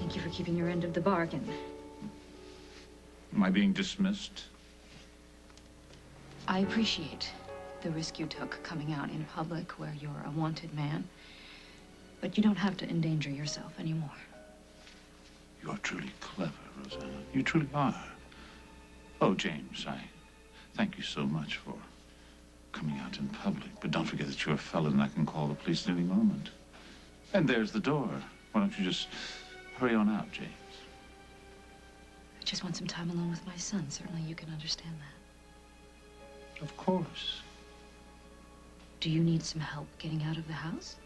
Thank you for keeping your end of the bargain. Am I being dismissed? I appreciate the risk you took coming out in public where you're a wanted man. But you don't have to endanger yourself anymore. You are truly clever, Rosanna. You truly are. Oh, James, I thank you so much for coming out in public. But don't forget that you're a felon and I can call the police at any moment. And there's the door. Why don't you just hurry on out, James? I just want some time alone with my son. Certainly you can understand that. Of course. Do you need some help getting out of the house?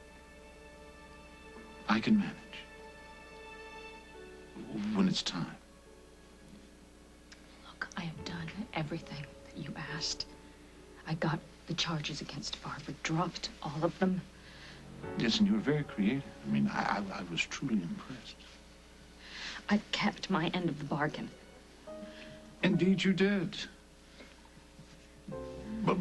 I can manage. When it's time. Look, I have done everything that you asked. I got the charges against Barbara, dropped all of them. Yes, and you were very creative. I mean, I was truly impressed. I kept my end of the bargain. Indeed you did. But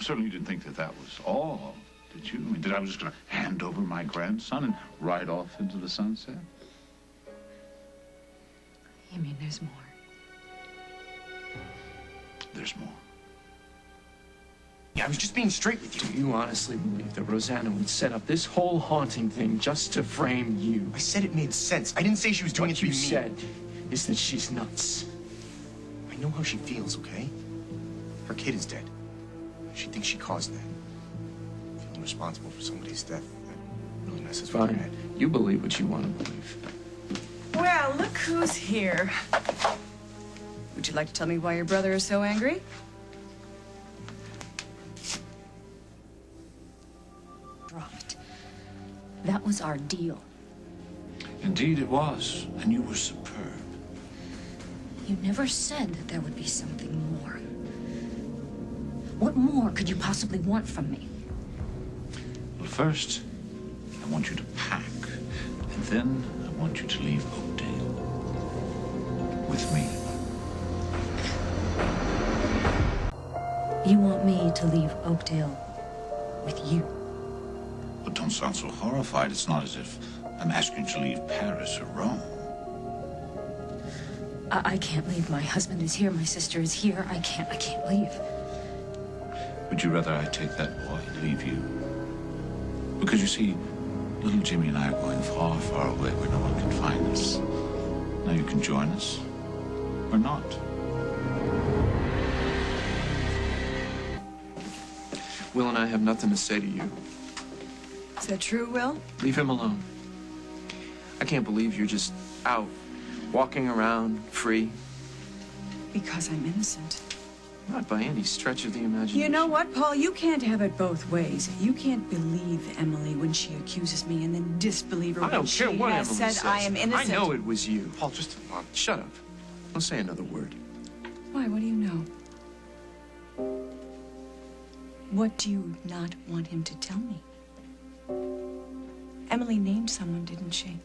certainly you didn't think that that was all, did you? I mean, that I was just going to hand over my grandson and ride off into the sunset? You mean there's more? There's more. Yeah, I was just being straight with you. Do you honestly believe that Rosanna would set up this whole haunting thing just to frame you? I said it made sense. I didn't say she was doing it to be mean. What you said is that she's nuts. I know how she feels, okay? Her kid is dead. She thinks she caused that. Feeling responsible for somebody's death, that really messes with her head. You believe what you want to believe. Well, look who's here. Would you like to tell me why your brother is so angry? Dropped. That was our deal. Indeed it was, and you were superb. You never said that there would be something more. What more could you possibly want from me? Well, first, I want you to pack, and then I want you to leave Oakdale with me. You want me to leave Oakdale with you? But don't sound so horrified. It's not as if I'm asking you to leave Paris or Rome. I can't leave. My husband is here. My sister is here. I can't leave. Would you rather I take that boy and leave you? Because you see, little Jimmy and I are going far, far away where no one can find us. Now you can join us, or not. Will and I have nothing to say to you. Is that true, Will? Leave him alone. I can't believe you're just out, walking around, free. Because I'm innocent. Not by any stretch of the imagination. You know what, Paul? You can't have it both ways. You can't believe Emily when she accuses me and then disbelieve her when she has said I am innocent. I know it was you. Paul, just... Shut up. Don't say another word. Why? What do you know? What do you not want him to tell me? Emily named someone, didn't she?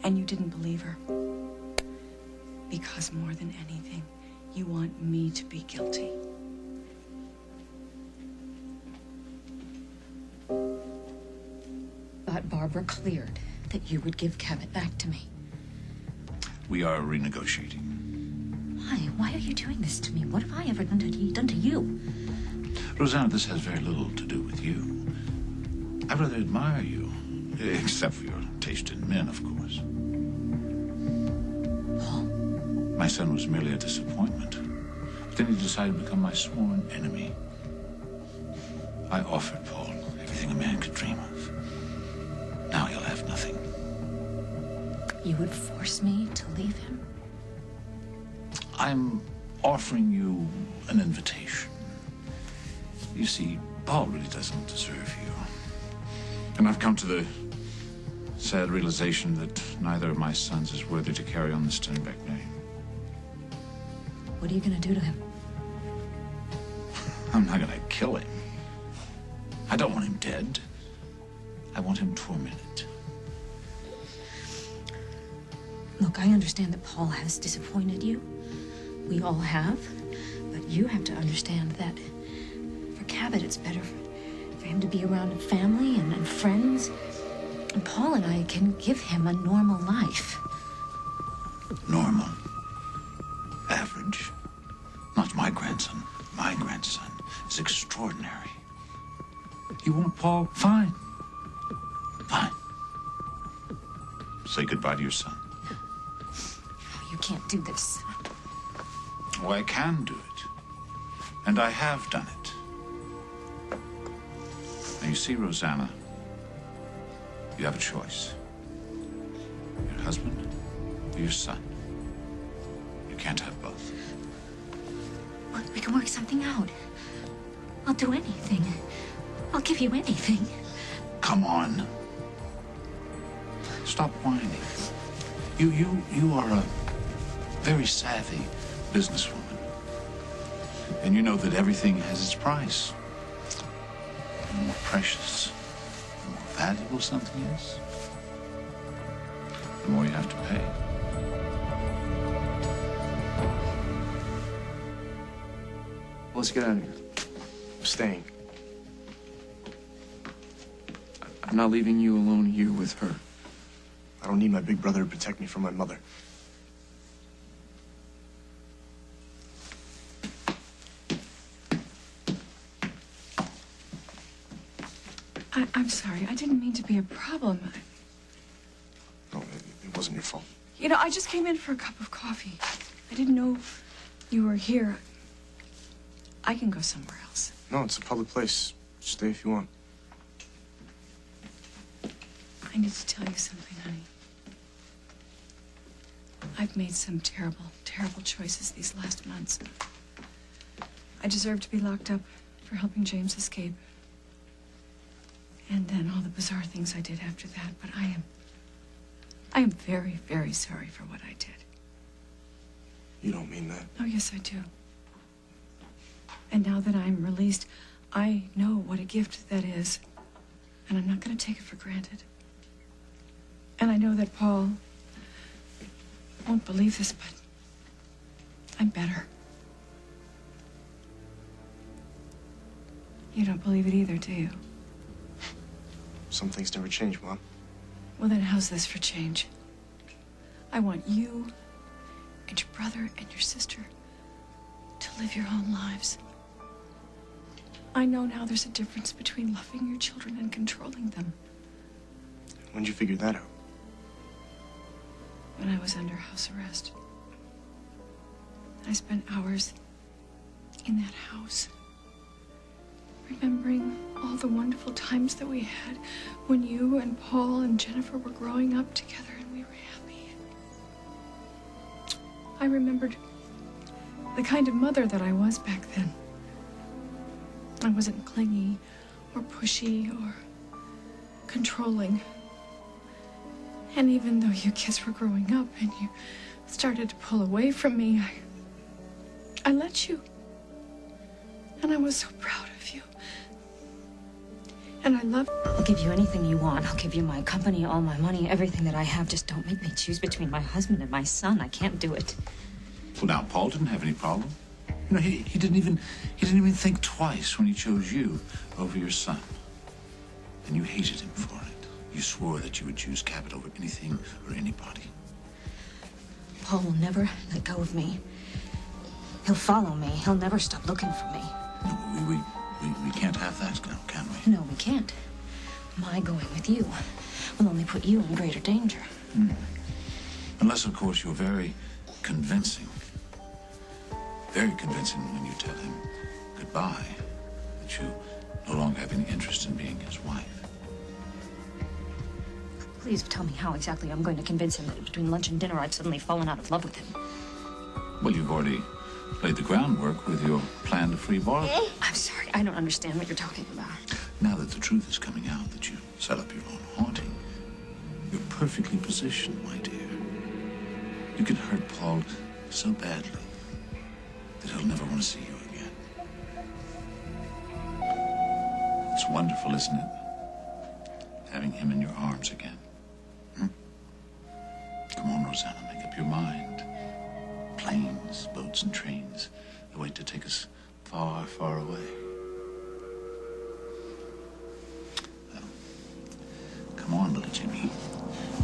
And you didn't believe her. Because more than anything, you want me to be guilty. But Barbara cleared that you would give Cabot back to me. We are renegotiating. Why? Why are you doing this to me? What have I ever done to you? Rosanna, this has very little to do with you. I rather admire you, except for your taste in men, of course. Paul? My son was merely a disappointment. But then he decided to become my sworn enemy. I offered Paul everything a man could dream of. Now he'll have nothing. You would force me to leave him? I'm offering you an invitation. You see, Paul really doesn't deserve you. And I've come to the sad realization that neither of my sons is worthy to carry on the Sternbeck name. What are you going to do to him? I'm not going to kill him. I don't want him dead. I want him tormented. Look, I understand that Paul has disappointed you. We all have. But you have to understand that for Cabot, it's better for him to be around family and friends. And Paul and I can give him a normal life. normal, average. Not my grandson. My grandson is extraordinary. You want Paul? Fine. Fine. Say goodbye to your son. You can't do this. Oh, I can do it. And I have done it. Now, you see, Rosanna, you have a choice. Your husband or your son. You can't have both. Well, we can work something out. I'll do anything. I'll give you anything. Come on. Stop whining. You are a very savvy businesswoman. And you know that everything has its price. The more precious, the more valuable something is, the more you have to pay. Let's get out of here. I'm staying. I'm not leaving you alone here with her. I don't need my big brother to protect me from my mother. I'm sorry. I didn't mean to be a problem. No, it wasn't your fault. You know, I just came in for a cup of coffee. I didn't know you were here. I can go somewhere else. No, it's a public place. Stay if you want. I need to tell you something, honey. I've made some terrible, terrible choices these last months. I deserve to be locked up for helping James escape. And then all the bizarre things I did after that. But I am very, very sorry for what I did. You don't mean that. Oh, yes, I do. And now that I'm released, I know what a gift that is. And I'm not going to take it for granted. And I know that Paul won't believe this, but I'm better. You don't believe it either, do you? Some things never change, Mom. Well, then how's this for change? I want you and your brother and your sister to live your own lives. I know now there's a difference between loving your children and controlling them. When'd you figure that out? When I was under house arrest. I spent hours in that house, remembering all the wonderful times that we had when you and Paul and Jennifer were growing up together and we were happy. I remembered the kind of mother that I was back then. I wasn't clingy or pushy or controlling. And even though you kids were growing up and you started to pull away from me, I let you. And I was so proud of you. And I loved... I'll give you anything you want. I'll give you my company, all my money, everything that I have. Just don't make me choose between my husband and my son. I can't do it. Well, now, Paul didn't have any problem. You know, he didn't even think twice when he chose you over your son. And you hated him for it. You swore that you would choose Cabot over anything or anybody. Paul will never let go of me. He'll follow me. He'll never stop looking for me. No, we can't have that now, can we? No, we can't. My going with you will only put you in greater danger. Unless, of course, you're very convincing. Very convincing when you tell him goodbye, that you no longer have any interest in being his wife. Please tell me how exactly I'm going to convince him that between lunch and dinner I've suddenly fallen out of love with him. Well, you've already laid the groundwork with your plan to free Barbara. I'm sorry, I don't understand what you're talking about. Now that the truth is coming out that you set up your own haunting, you're perfectly positioned, my dear. You can hurt Paul so badly that he'll never want to see you again. It's wonderful, isn't it? Having him in your arms again. Come on, Rosanna, make up your mind. Planes, boats, and trains await to take us far, far away. Well, come on, little Jimmy.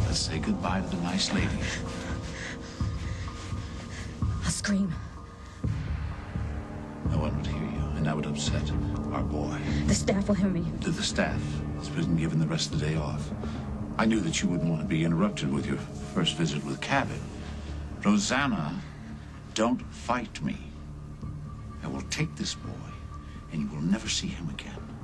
Let's say goodbye to the nice lady. scream. No one would hear you, and that would upset our boy. The staff will hear me. The staff has been given the rest of the day off. I knew that you wouldn't want to be interrupted with your first visit with Cabot. Rosanna, don't fight me. I will take this boy, and you will never see him again.